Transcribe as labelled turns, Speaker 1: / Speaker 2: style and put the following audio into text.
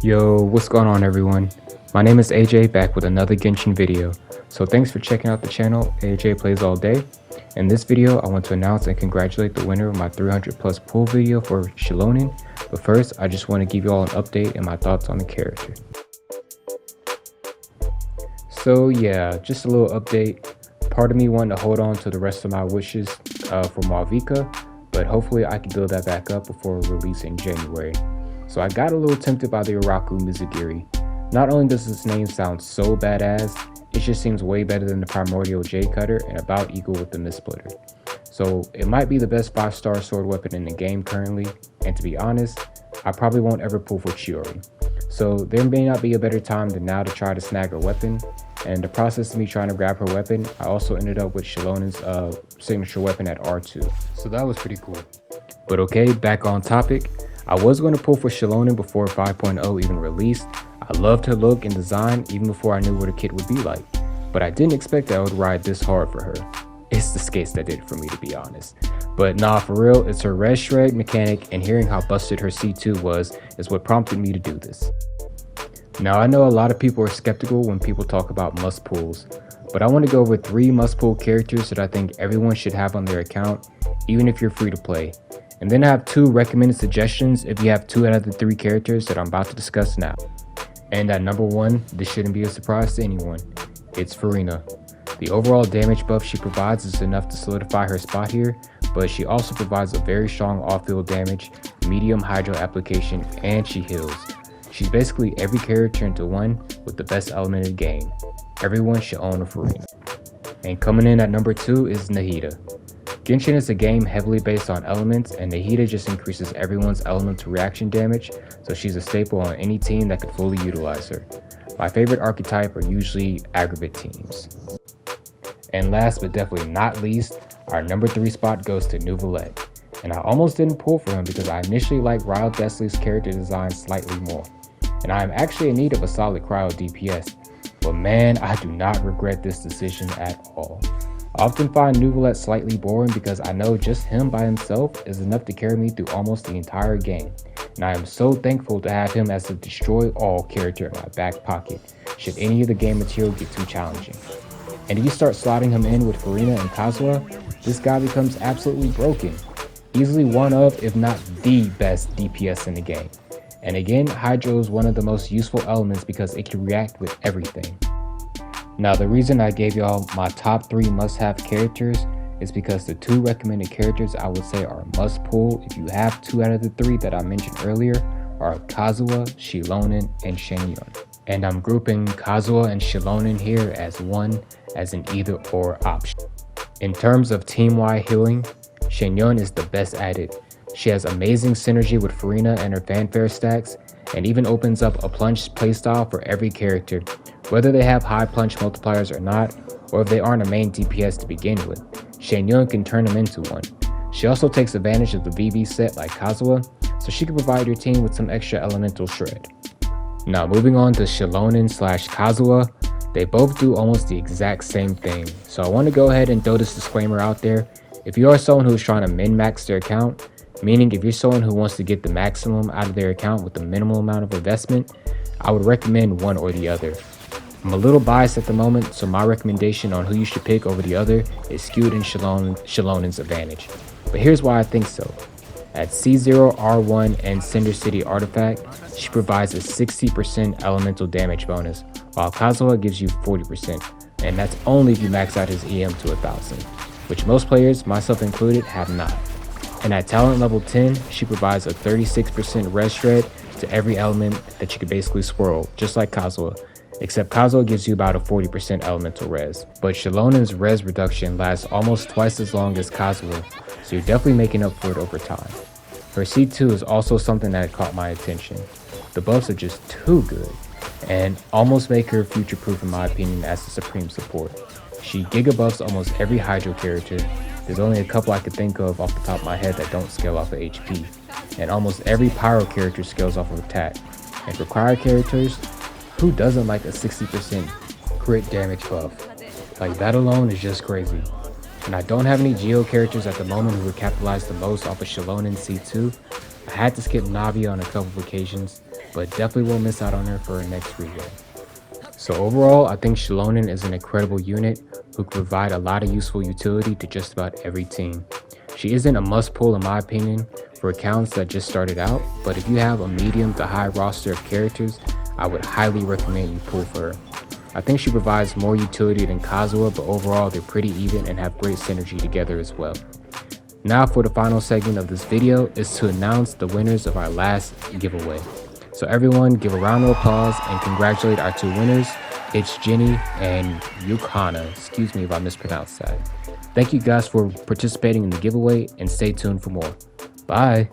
Speaker 1: Yo, what's going on everyone? My name is AJ, back with another Genshin video. So thanks for checking out the channel, AJ Plays All Day. In this video, I want to announce and congratulate the winner of my 300 plus pull video for Xilonen. But first, I just want to give you all an update and my thoughts on the character. So yeah, just a little update. Part of me wanted to hold on to the rest of my wishes for Malvika, but hopefully I can build that back up before release in January. So I got a little tempted by the Uraku Mizugiri. Not only does this name sound so badass, it just seems way better than the Primordial Jade Cutter and about equal with the Mistsplitter. So it might be the best 5-star sword weapon in the game currently, and to be honest, I probably won't ever pull for Chiori. So there may not be a better time than now to try to snag her weapon, and in the process of me trying to grab her weapon, I also ended up with Xilonen's signature weapon at R2. So that was pretty cool. But okay, back on topic. I was going to pull for Xilonen before 5.0 even released. I loved her look and design even before I knew what her kit would be like. But I didn't expect that I would ride this hard for her. It's the skates that did it for me, to be honest. But nah, for real, it's her red shred mechanic, and hearing how busted her C2 was is what prompted me to do this. Now I know a lot of people are skeptical when people talk about must pulls, but I want to go over 3 must pull characters that I think everyone should have on their account, even if you're free to play. And then I have 2 recommended suggestions if you have 2 out of the 3 characters that I'm about to discuss now. And at number 1, this shouldn't be a surprise to anyone. It's Furina. The overall damage buff she provides is enough to solidify her spot here, but she also provides a very strong off-field damage, medium hydro application, and she heals. She's basically every character into one with the best element of the game. Everyone should own a Furina. And coming in at number 2 is Nahida. Genshin is a game heavily based on elements, and Nahida just increases everyone's elemental reaction damage, so she's a staple on any team that could fully utilize her. My favorite archetype are usually aggregate teams. And last but definitely not least, our number 3 spot goes to Neuvillette. And I almost didn't pull for him because I initially liked Ryle Desley's character design slightly more. And I am actually in need of a solid cryo DPS, but man, I do not regret this decision at all. I often find Neuvillette slightly boring because I know just him by himself is enough to carry me through almost the entire game, and I am so thankful to have him as a destroy all character in my back pocket should any of the game material get too challenging. And if you start slotting him in with Furina and Kazuha, this guy becomes absolutely broken. Easily one of, if not the best DPS in the game. And again, Hydro is one of the most useful elements because it can react with everything. Now the reason I gave y'all my top 3 must-have characters is because the 2 recommended characters I would say are must pull if you have 2 out of the 3 that I mentioned earlier are Kazuha, Xilonen, and Shen-Yun. And I'm grouping Kazuha and Xilonen here as one as an either or option. In terms of team-wide healing, Shen-Yun is the best at it. She has amazing synergy with Furina and her fanfare stacks, and even opens up a plunge playstyle for every character, whether they have high plunge multipliers or not, or if they aren't a main DPS to begin with. Shen-Yun can turn them into one. She also takes advantage of the VB set like Kazuha, so she can provide your team with some extra elemental shred. Now moving on to Xilonen / Kazuha, they both do almost the exact same thing, so I want to go ahead and throw this disclaimer out there. If you are someone who's trying to min-max their account, meaning if you're someone who wants to get the maximum out of their account with the minimal amount of investment, I would recommend one or the other. I'm a little biased at the moment, so my recommendation on who you should pick over the other is skewed in Xilonen's advantage. But here's why I think so. At C0, R1, and Cinder City Artifact, she provides a 60% elemental damage bonus, while Kazuha gives you 40%, and that's only if you max out his EM to 1000, which most players, myself included, have not. And at talent level 10, she provides a 36% res shred to every element that you can basically swirl, just like Kazuha, except Kazuha gives you about a 40% elemental res. But Xilonen's res reduction lasts almost twice as long as Kazuha, so you're definitely making up for it over time. Her C2 is also something that caught my attention. The buffs are just too good, and almost make her future-proof in my opinion as a supreme support. She giga buffs almost every Hydro character. There's only a couple I could think of off the top of my head that don't scale off of HP, and almost every Pyro character scales off of attack. And for Cryo characters, who doesn't like a 60% crit damage buff? Like, that alone is just crazy. And I don't have any Geo characters at the moment who would capitalize the most off of Xilonen C2, I had to skip Navi on a couple of occasions, but definitely won't miss out on her for her next replay. So overall, I think Xilonen is an incredible unit who can provide a lot of useful utility to just about every team. She isn't a must pull in my opinion for accounts that just started out, but if you have a medium to high roster of characters, I would highly recommend you pull for her. I think she provides more utility than Kazuha, but overall they're pretty even and have great synergy together as well. Now for the final segment of this video is to announce the winners of our last giveaway. So everyone give a round of applause and congratulate our two winners. It's Jenny and Yukhana. Excuse me if I mispronounced that. Thank you guys for participating in the giveaway and stay tuned for more. Bye.